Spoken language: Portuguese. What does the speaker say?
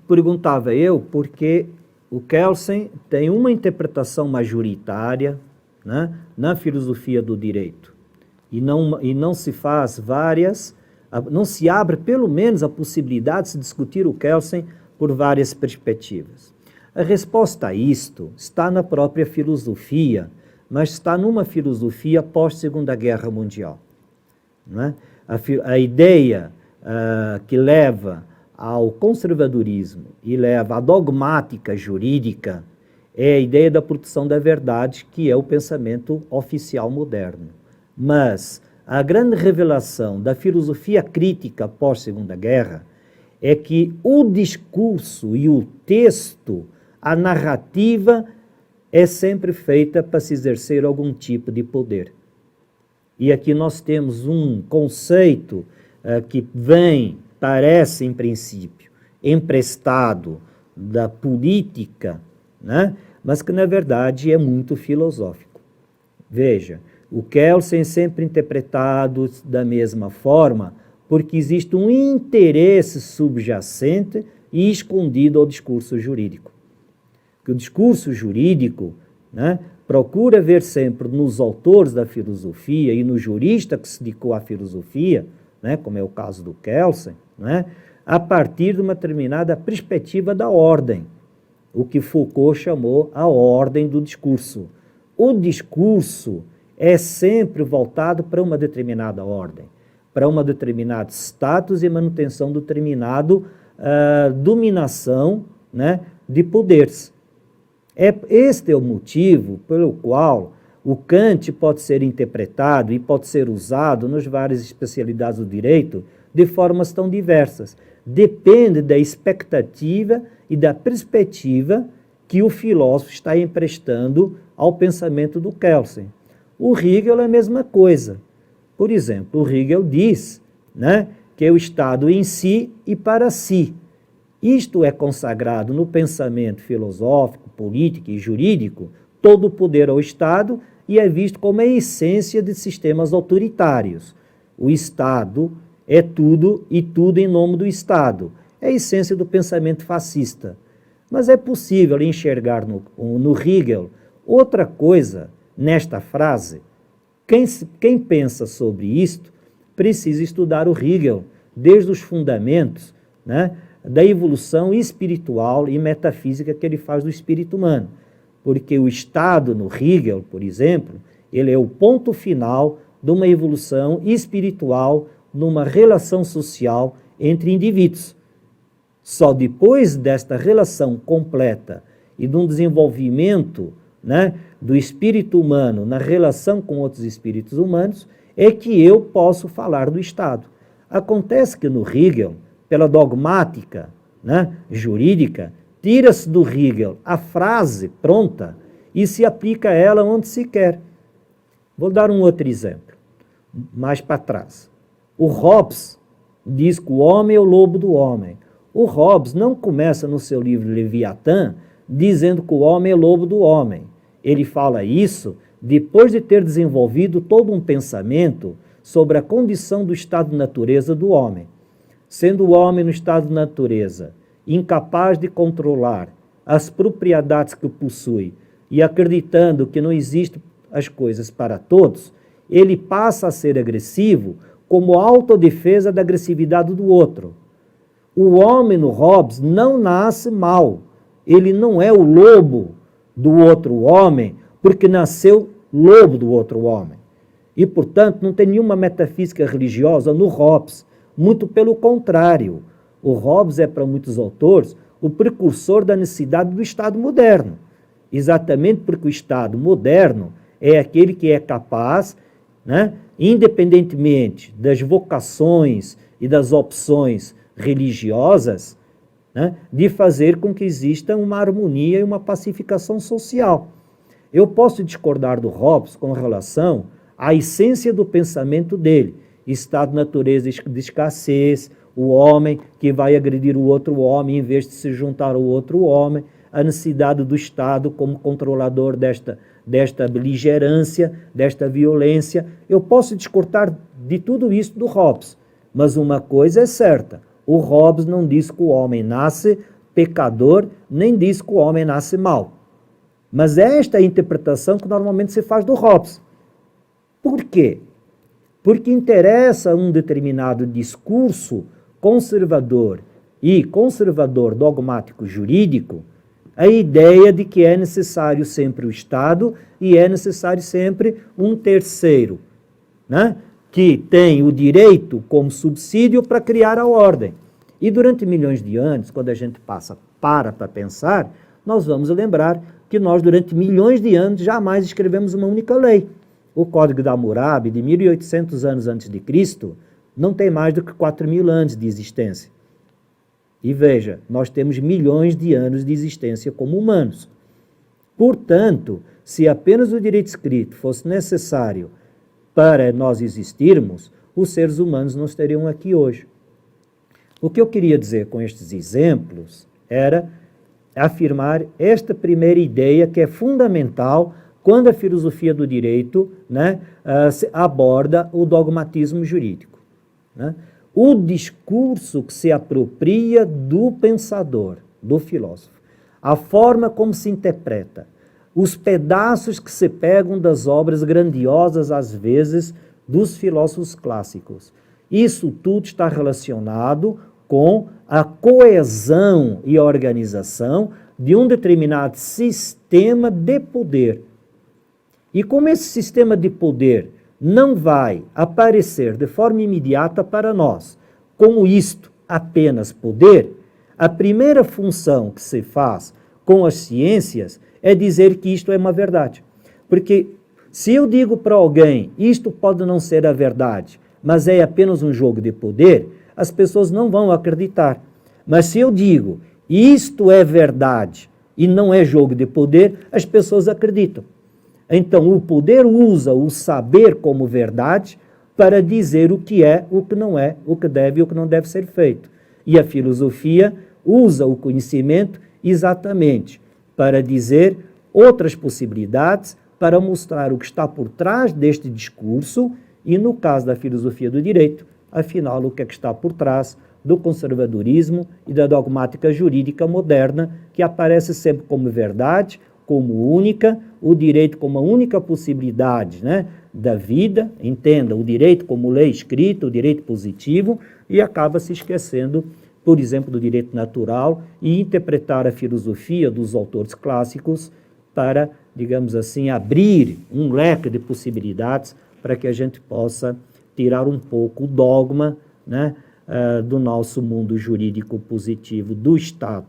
Perguntava eu porque o Kelsen tem uma interpretação majoritária, né, na filosofia do direito e não se faz várias, não se abre pelo menos a possibilidade de se discutir o Kelsen por várias perspectivas. A resposta a isto está na própria filosofia, mas está numa filosofia pós-Segunda Guerra Mundial. Não é? A ideia que leva ao conservadorismo e leva à dogmática jurídica é a ideia da produção da verdade, que é o pensamento oficial moderno. Mas a grande revelação da filosofia crítica pós-Segunda Guerra é que o discurso e o texto, a narrativa, é sempre feita para se exercer algum tipo de poder. E aqui nós temos um conceito que parece, em princípio, emprestado da política, né? Mas que, na verdade, é muito filosófico. Veja, o Kelsen é sempre interpretado da mesma forma, porque existe um interesse subjacente e escondido ao discurso jurídico. Que o discurso jurídico, né, procura ver sempre nos autores da filosofia e no jurista que se dedicou à filosofia, né, como é o caso do Kelsen, né, a partir de uma determinada perspectiva da ordem, o que Foucault chamou a ordem do discurso. O discurso é sempre voltado para uma determinada ordem, para um determinado status e manutenção de determinado dominação, né, de poderes. Este é o motivo pelo qual o Kant pode ser interpretado e pode ser usado nas várias especialidades do direito de formas tão diversas. Depende da expectativa e da perspectiva que o filósofo está emprestando ao pensamento do Kelsen. O Hegel é a mesma coisa. Por exemplo, o Hegel diz, né, que é o Estado em si e para si. Isto é consagrado no pensamento filosófico, político e jurídico, todo o poder ao Estado, e é visto como a essência de sistemas autoritários. O Estado é tudo e tudo em nome do Estado. É a essência do pensamento fascista. Mas é possível enxergar no Hegel outra coisa nesta frase. Quem pensa sobre isto precisa estudar o Hegel desde os fundamentos, né, da evolução espiritual e metafísica que ele faz do espírito humano. Porque o Estado, no Hegel, por exemplo, ele é o ponto final de uma evolução espiritual numa relação social entre indivíduos. Só depois desta relação completa e de um desenvolvimento, né, do espírito humano na relação com outros espíritos humanos, é que eu posso falar do Estado. Acontece que no Hegel, pela dogmática, né, jurídica, tira-se do Hegel a frase pronta e se aplica a ela onde se quer. Vou dar um outro exemplo, mais para trás. O Hobbes diz que o homem é o lobo do homem. O Hobbes não começa no seu livro Leviatã dizendo que o homem é lobo do homem. Ele fala isso depois de ter desenvolvido todo um pensamento sobre a condição do estado de natureza do homem. Sendo o homem no estado de natureza incapaz de controlar as propriedades que possui e acreditando que não existem as coisas para todos, ele passa a ser agressivo como autodefesa da agressividade do outro. O homem no Hobbes não nasce mal. Ele não é o lobo do outro homem porque nasceu lobo do outro homem. E, portanto, não tem nenhuma metafísica religiosa no Hobbes. Muito pelo contrário. O Hobbes é, para muitos autores, o precursor da necessidade do Estado moderno. Exatamente porque o Estado moderno é aquele que é capaz, né, independentemente das vocações e das opções religiosas, né, de fazer com que exista uma harmonia e uma pacificação social. Eu posso discordar do Hobbes com relação à essência do pensamento dele, estado de natureza de escassez, o homem que vai agredir o outro homem em vez de se juntar ao outro homem, a necessidade do Estado como controlador desta beligerância, desta violência. Eu posso discordar de tudo isso do Hobbes, mas uma coisa é certa, O Hobbes não diz que o homem nasce pecador, nem diz que o homem nasce mau. Mas esta é a interpretação que normalmente se faz do Hobbes. Por quê? Porque interessa um determinado discurso conservador e conservador dogmático jurídico a ideia de que é necessário sempre o Estado e é necessário sempre um terceiro, né? Que tem o direito como subsídio para criar a ordem. E durante milhões de anos, quando a gente para pensar, nós vamos lembrar que nós, durante milhões de anos, jamais escrevemos uma única lei. O Código de Hammurabi, de 1800 anos antes de Cristo, não tem mais do que 4.000 anos de existência. E veja, nós temos milhões de anos de existência como humanos. Portanto, se apenas o direito escrito fosse necessário para nós existirmos, os seres humanos não estariam aqui hoje. O que eu queria dizer com estes exemplos era afirmar esta primeira ideia que é fundamental quando a filosofia do direito, né, aborda o dogmatismo jurídico. Né? O discurso que se apropria do pensador, do filósofo, a forma como se interpreta, os pedaços que se pegam das obras grandiosas, às vezes, dos filósofos clássicos. Isso tudo está relacionado com a coesão e organização de um determinado sistema de poder. E como esse sistema de poder não vai aparecer de forma imediata para nós, como isto apenas poder, a primeira função que se faz com as ciências é dizer que isto é uma verdade. Porque se eu digo para alguém, isto pode não ser a verdade, mas é apenas um jogo de poder, as pessoas não vão acreditar. Mas se eu digo, isto é verdade e não é jogo de poder, as pessoas acreditam. Então, o poder usa o saber como verdade para dizer o que é, o que não é, o que deve e o que não deve ser feito. E a filosofia usa o conhecimento exatamente para dizer outras possibilidades, para mostrar o que está por trás deste discurso e, no caso da filosofia do direito, afinal, o que é que está por trás do conservadorismo e da dogmática jurídica moderna, que aparece sempre como verdade, como única, o direito como a única possibilidade, né, da vida, entenda, o direito como lei escrita, o direito positivo, e acaba se esquecendo, por exemplo, do direito natural e interpretar a filosofia dos autores clássicos para, digamos assim, abrir um leque de possibilidades para que a gente possa tirar um pouco o dogma, né, do nosso mundo jurídico positivo do Estado.